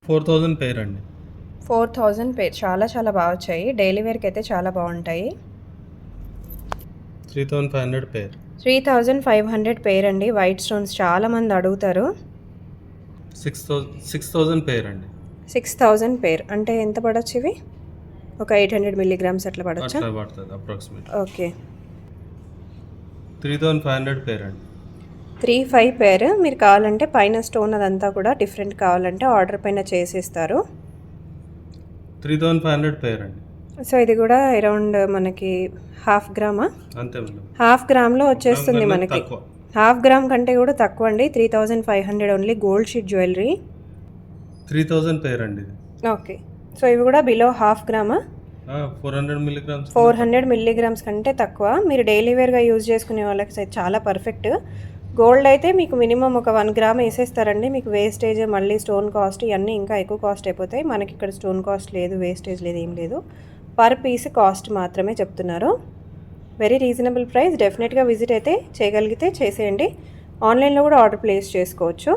4000 పేర్ అండి. 4000 పేర్. చాలా చాలా బాగా వచ్చాయి. డైలీ వేర్కి అయితే చాలా బాగుంటాయి. 3500 పేర్. 3500 పేర్ అండి. వైట్ స్టోన్స్ చాలా మంది అడుగుతారు. 6000 పేర్ అండి. 6000 పేర్ అంటే ఎంత పడవచ్చు ఇవి? ఒక 800 మిల్లీగ్రామ్స్ అట్లా పడచ్చా? అట్లా పడుతుంది అప్రాక్సిమేట్. ఓకే. 3500 పేర్ అండి. 35 పేర్. మీరు కావాలంటే పైన స్టోన్ అదంతా కూడా డిఫరెంట్ కావాలంటే ఆర్డర్ పైన చేసిస్తారు. 3500 పేర్ అండి. సో ఇది కూడా అరౌండ్ మనకి హాఫ్ గ్రామా? అంతే మేడం. హాఫ్ గ్రామ్లో వచ్చేస్తుంది మనకి. హాఫ్ గ్రామ్ కంటే కూడా తక్కువ అండి. 3500 ఓన్లీ గోల్డ్ షీట్ జ్యువెలరీ. 3000 పేర్ అండి. ఓకే. సో ఇవి కూడా బిలో హాఫ్ గ్రామా? 400 మిల్లీగ్రామ్స్. 400 మిల్లీగ్రామ్స్ కంటే తక్కువ. మీరు డైలీ వేర్గా యూజ్ చేసుకునే వాళ్ళకి చాలా పర్ఫెక్ట్. గోల్డ్ అయితే మీకు మినిమం ఒక 1 గ్రామ్ వేసేస్తారండి. మీకు వేస్టేజ్ మళ్ళీ స్టోన్ కాస్ట్ ఇవన్నీ ఇంకా ఎక్కువ కాస్ట్ అయిపోతాయి. మనకి ఇక్కడ స్టోన్ కాస్ట్ లేదు, వేస్టేజ్ లేదు, ఏం లేదు. పర్ పీస్ కాస్ట్ మాత్రమే చెప్తున్నారు. Very reasonable price. డెఫినెట్గా విజిట్ అయితే చేయగలిగితే చేసేయండి. ఆన్లైన్లో కూడా ఆర్డర్ ప్లేస్ చేసుకోవచ్చు.